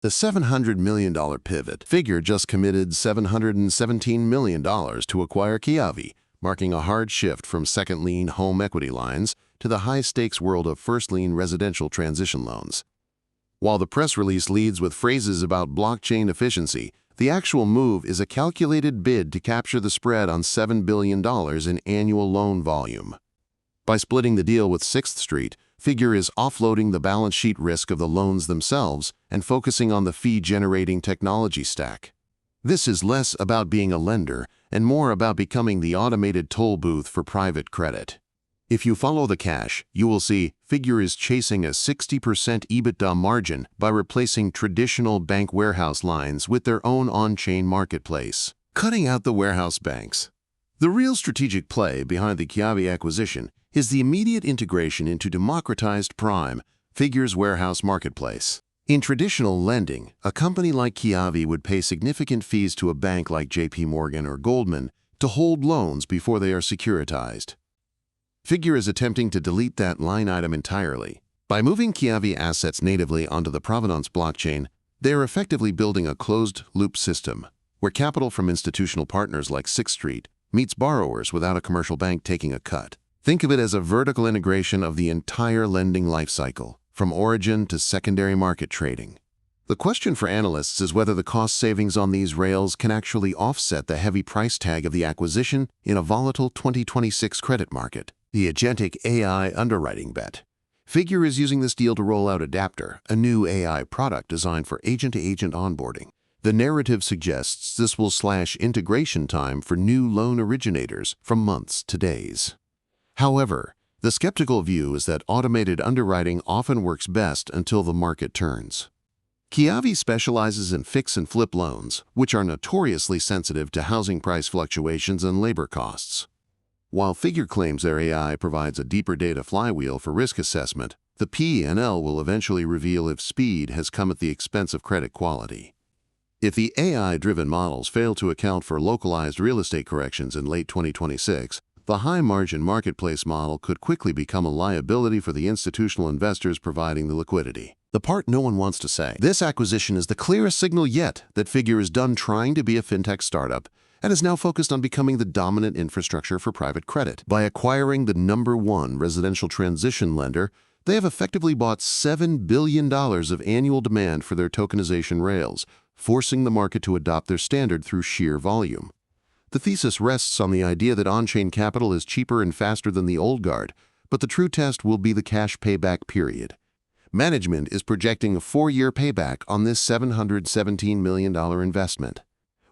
The $700 million pivot. Figure just committed $717 million to acquire Kiavi, marking a hard shift from second-lien home equity lines to the high-stakes world of first-lien residential transition loans. While the press release leads with phrases about blockchain efficiency, the actual move is a calculated bid to capture the spread on $7 billion in annual loan volume. By splitting the deal with 6th Street, Figure is offloading the balance sheet risk of the loans themselves and focusing on the fee-generating technology stack. This is less about being a lender and more about becoming the automated toll booth for private credit. If you follow the cash, you will see Figure is chasing a 60% EBITDA margin by replacing traditional bank warehouse lines with their own on-chain marketplace, cutting out the warehouse banks. The real strategic play behind the Kiavi acquisition is the immediate integration into democratized Prime, Figure's warehouse marketplace. In traditional lending, a company like Kiavi would pay significant fees to a bank like JP Morgan or Goldman to hold loans before they are securitized. Figure is attempting to delete that line item entirely. By moving Kiavi assets natively onto the Provenance blockchain, they are effectively building a closed-loop system where capital from institutional partners like 6th Street meets borrowers without a commercial bank taking a cut. Think of it as a vertical integration of the entire lending lifecycle, from origin to secondary market trading. The question for analysts is whether the cost savings on these rails can actually offset the heavy price tag of the acquisition in a volatile 2026 credit market. The Agentic AI Underwriting Bet. Figure is using this deal to roll out Adapter, a new AI product designed for agent-to-agent onboarding. The narrative suggests this will slash integration time for new loan originators from months to days. However, the skeptical view is that automated underwriting often works best until the market turns. Kiavi specializes in fix and flip loans, which are notoriously sensitive to housing price fluctuations and labor costs. While Figure claims their AI provides a deeper data flywheel for risk assessment, the P&L will eventually reveal if speed has come at the expense of credit quality. If the AI-driven models fail to account for localized real estate corrections in late 2026, the high-margin marketplace model could quickly become a liability for the institutional investors providing the liquidity. The part no one wants to say. This acquisition is the clearest signal yet that Figure is done trying to be a fintech startup and is now focused on becoming the dominant infrastructure for private credit. By acquiring the #1 residential transition lender, they have effectively bought $7 billion of annual demand for their tokenization rails, forcing the market to adopt their standard through sheer volume. The thesis rests on the idea that on-chain capital is cheaper and faster than the old guard, but the true test will be the cash payback period. Management is projecting a 4-year payback on this $717 million investment.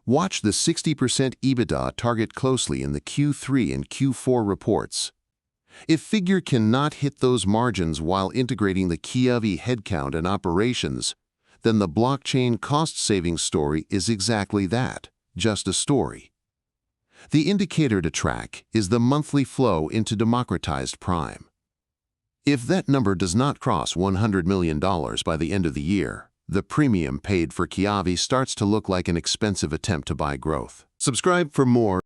Watch the 60% EBITDA target closely in the Q3 and Q4 reports. If Figure cannot hit those margins while integrating the Kiavi headcount and operations, then the blockchain cost-saving story is exactly that, just a story. The indicator to track is the monthly flow into democratized Prime. If that number does not cross $100 million by the end of the year, the premium paid for Kiavi starts to look like an expensive attempt to buy growth. Subscribe for more.